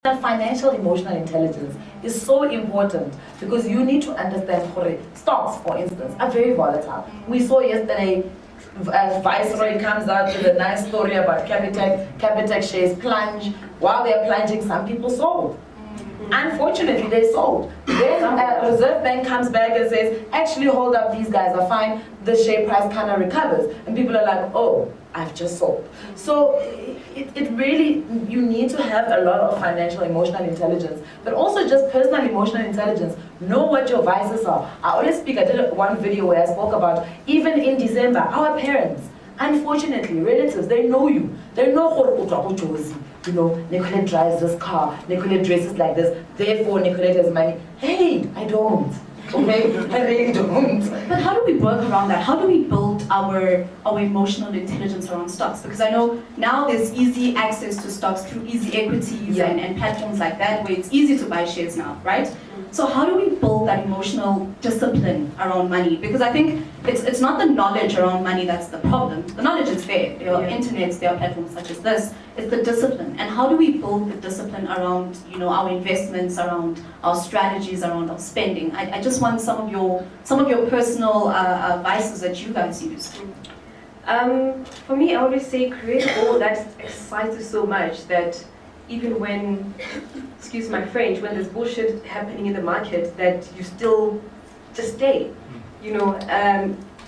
That financial emotional intelligence is so important because you need to understand stocks, for instance, are very volatile. We saw yesterday Viceroy comes out with a nice story about Capitec shares plunge. While they're plunging, some people sold. Unfortunately, they sold. Then Reserve Bank comes back and says, actually hold up, these guys are fine. The share price kind of recovers. And people are like, oh, I've just sold. So it really, you need to have a lot of financial emotional intelligence, but also just personal emotional intelligence. Know what your vices are. I always speak, I did one video where I spoke about, even in December, our parents, unfortunately, relatives, they know you. They know, you know, Nicolette drives this car, Nicolette dresses like this, therefore Nicolette has money. Hey, I don't. Okay, I really don't. But how do we work around that? How do we build our emotional intelligence around stocks? Because I know now there's easy access to stocks through easy equities and platforms like that, where it's easy to buy shares now, right? So how do we build that emotional discipline around money? Because I think it's not the knowledge around money that's the problem. The knowledge is there. There are internets, there are platforms such as this. It's the discipline. And how do we build the discipline around, you know, our investments, around our strategies, around our spending? I just want some of your personal vices that you guys use. For me, I always say create a goal that excites you so much that even when, excuse my French, when there's bullshit happening in the market, that you still just stay. You know,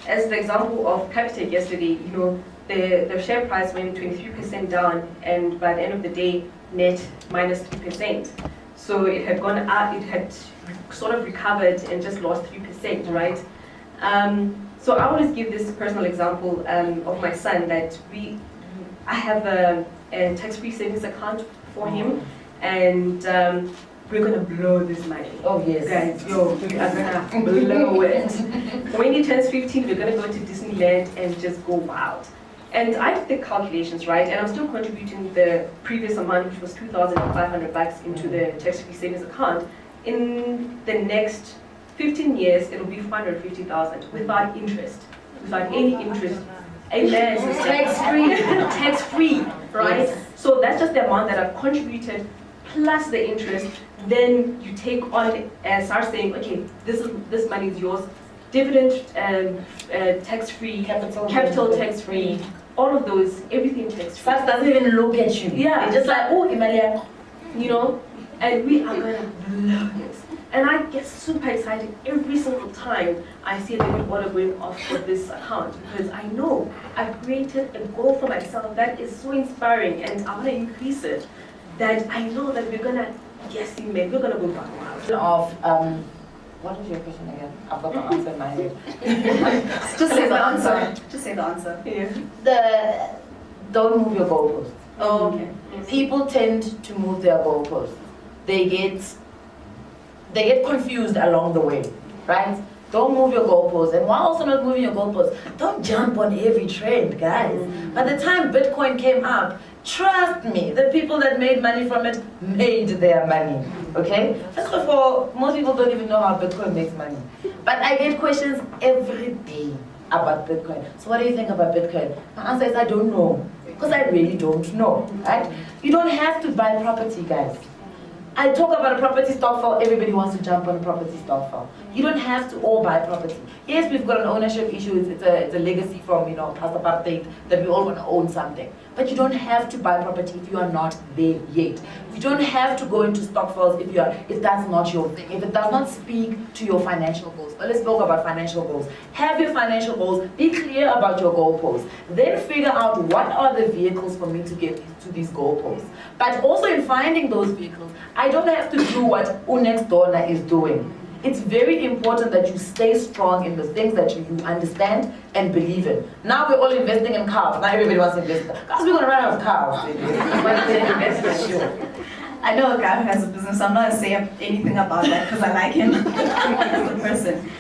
as the example of Capitec yesterday, you know, the share price went 23% down, and by the end of the day, net minus 3%. So it had gone up, it had sort of recovered and just lost 3%, right? So I always give this personal example of my son that I have a tax-free savings account for him, and we're gonna blow this money. Oh yes. Guys, we are gonna blow it. When he turns 15, we're gonna go to Disneyland and just go wild. And I did the calculations, right? And I'm still contributing the previous amount, which was 2,500 bucks into the tax-free savings account. In the next 15 years, it'll be 450,000 without interest, without any interest. Amen. Tax-free, tax-free, right? Yes. So that's just the amount that I've contributed plus the interest. Then you take on and start saying, okay, this money is yours. Dividend, tax-free, capital tax-free, all of those, everything tax-free. First doesn't even look at you. Yeah. It's just like, oh, Emalia. You know, and we are gonna love this. And I get super excited every single time I see a debit order going off for this account, because I know I've created a goal for myself that is so inspiring, and I want to increase it. That I know that we're gonna, yes, we're gonna go back out. What is your question again? I've got the answer in my head. Just say the answer. Just say the answer. Yeah. Don't move your goalposts. Oh, okay. People tend to move their goalposts. They get confused along the way, right? Don't move your goalposts. And while also not moving your goalposts, don't jump on every trend, guys. By the time Bitcoin came up, trust me, the people that made money from it made their money, okay? First of all, most people don't even know how Bitcoin makes money. But I get questions every day about Bitcoin. So what do you think about Bitcoin? My answer is I don't know, because I really don't know, right? You don't have to buy property, guys. I talk about a property stock fall, everybody wants to jump on a property stock fall. You don't have to all buy property. Yes, we've got an ownership issue, it's a legacy from, you know, past apartheid, that we all want to own something. But you don't have to buy property if you are not there yet. You don't have to go into stock falls if that's not your thing, if it does not speak to your financial goals. But let's talk about financial goals. Have your financial goals, be clear about your goalposts. Then figure out what are the vehicles for me to get to these goalposts. But also in finding those vehicles, I don't have to do what Unex Donna is doing. It's very important that you stay strong in the things that you understand and believe in. Now we're all investing in cars. Now everybody wants to invest. Because we're going to run out of cars. I know a guy who has a business. I'm not going to say anything about that because I like him as a person.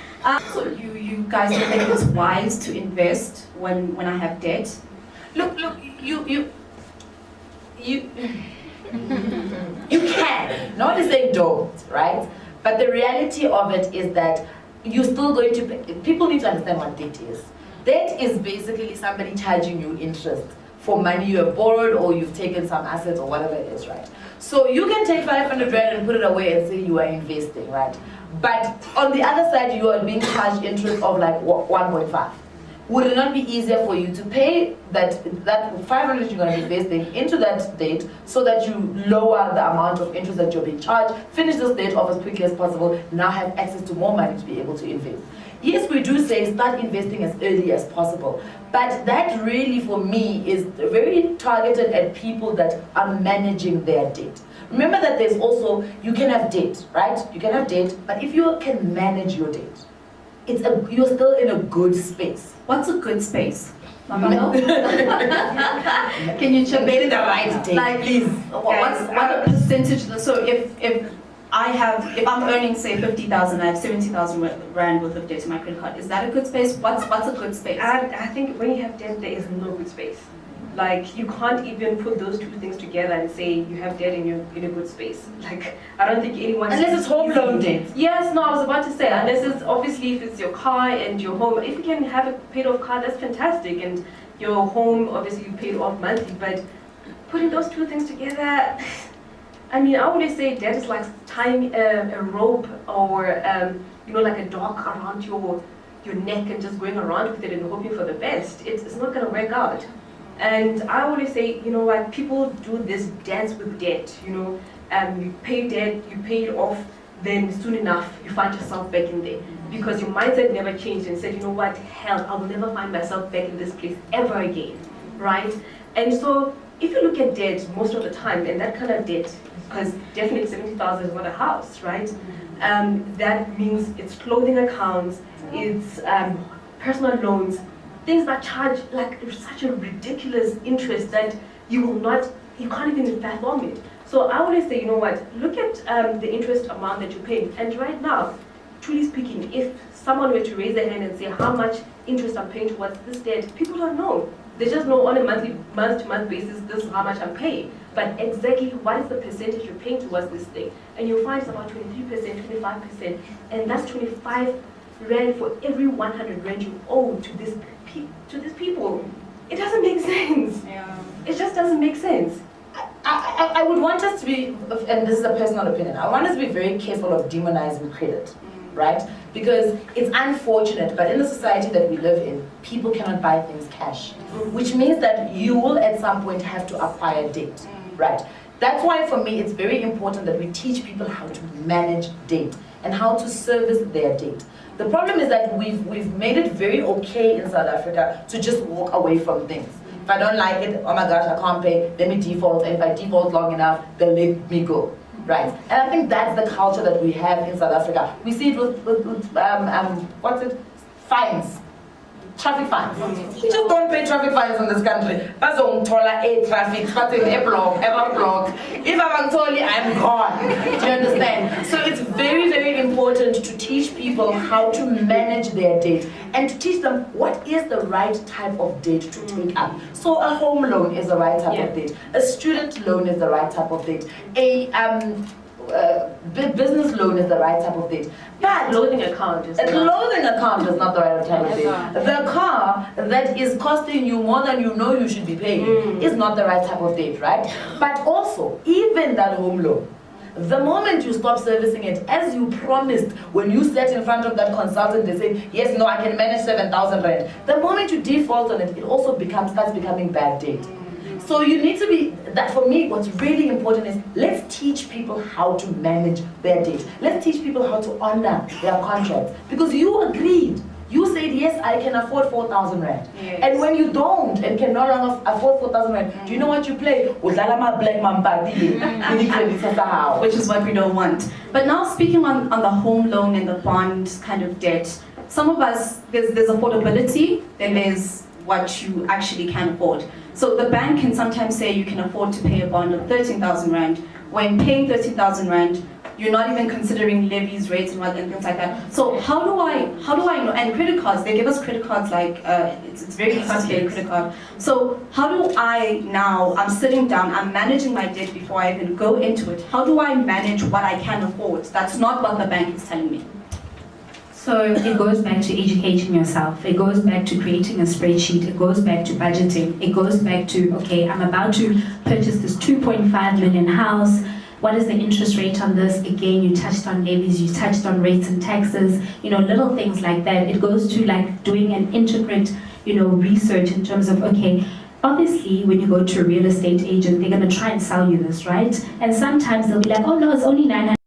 So you guys don't think it's wise to invest when I have debt? Look, you can. Nobody saying don't, right? But the reality of it is that you're still going to pay. People need to understand what debt is. Debt is basically somebody charging you interest for money you have borrowed or you've taken some assets or whatever it is, right? So you can take 500 rand and put it away and say you are investing, right? But on the other side, you are being charged interest of like 1.5. Would it not be easier for you to pay that 500 you're going to be investing into that date so that you lower the amount of interest that you're being charged, finish this date off as quickly as possible, now have access to more money to be able to invest? Yes, we do say start investing as early as possible, but that really for me is very targeted at people that are managing their debt. Remember that there's also, you can have debt, right? You can have debt, but if you can manage your debt, you're still in a good space. What's a good space? Mapalo? Can you chip in? The right date, Like, please. what a percentage? So if I'm earning say 50,000, I have 70,000 rand worth of debt in my credit card. Is that a good space? What's a good space? I think when you have debt, there is no good space. Like, you can't even put those two things together and say you have debt and you're in a good space. Like, I don't think anyone... Unless it's home loan debt. Yes, no, I was about to say, unless it's obviously if it's your car and your home. If you can have a paid off car, that's fantastic. And your home, obviously you paid off monthly. But putting those two things together, I mean, I would say debt is like tying a rope or, like a dog around your neck and just going around with it and hoping for the best. It's not going to work out. And I always say, you know what, people do this dance with debt, you pay debt, you pay it off, then soon enough you find yourself back in there. Because your mindset never changed and said, you know what, hell, I will never find myself back in this place ever again, right? And so if you look at debt most of the time, and that kind of debt, because definitely 70,000 is not a house, right? That means it's clothing accounts, it's personal loans, things that charge like such a ridiculous interest that you can't even fathom it. So I always say, you know what, look at the interest amount that you pay. And right now, truly speaking, if someone were to raise their hand and say how much interest I'm paying towards this debt, people don't know. They just know on a month-to-month basis, this is how much I'm paying. But exactly what is the percentage you're paying towards this thing? And you'll find it's about 23%, 25%, and that's 25 rand for every 100 rand you owe to these people. It doesn't make sense. Yeah. It just doesn't make sense. I would want us to be, and this is a personal opinion, I want us to be very careful of demonizing credit, right? Because it's unfortunate, but in the society that we live in, people cannot buy things cash, which means that you will at some point have to acquire debt, right? That's why for me it's very important that we teach people how to manage debt and how to service their debt. The problem is that we've made it very okay in South Africa to just walk away from things. If I don't like it, oh my gosh, I can't pay, let me default, and if I default long enough, they'll let me go, right? And I think that's the culture that we have in South Africa. We see it with fines. Traffic fines. You just don't pay traffic fines in this country. That's on tola a traffic, that's in a block, ever block. If I'm totally, I'm gone. Do you understand? So it's very, very important to teach people how to manage their debt and to teach them what is the right type of debt to take up. So a home loan is the right type of debt. A student loan is the right type of debt. A business loan is the right type of debt. But a clothing account is not the right type of debt. The car that is costing you more than you know you should be paying is not the right type of debt, right? But also, even that home loan, the moment you stop servicing it, as you promised when you sat in front of that consultant, they say, yes, no, I can manage 7,000 rand. The moment you default on it, it also starts becoming bad debt. So you need to be, that for me, what's really important is let's teach people how to manage their debt. Let's teach people how to honor their contracts. Because you agreed. You said, yes, I can afford 4,000 rand. Yes. And when you don't and can no longer afford 4,000 rand, do you know what you play? Which is what we don't want. But now speaking on the home loan and the bond kind of debt, some of us, there's affordability, then there's what you actually can afford. So the bank can sometimes say you can afford to pay a bond of 13,000 rand. When paying 13,000 rand, you're not even considering levies, rates, and things like that. So how do I know? And credit cards, they give us credit cards like it's very easy to get a credit card. So how do I now? I'm sitting down, I'm managing my debt before I even go into it. How do I manage what I can afford? That's not what the bank is telling me. So it goes back to educating yourself. It goes back to creating a spreadsheet. It goes back to budgeting. It goes back to, okay, I'm about to purchase this 2.5 million house. What is the interest rate on this? Again, you touched on levies, you touched on rates and taxes, little things like that. It goes to like doing an intricate, research in terms of, okay, obviously when you go to a real estate agent, they're going to try and sell you this, right? And sometimes they'll be like, oh no, it's only 900.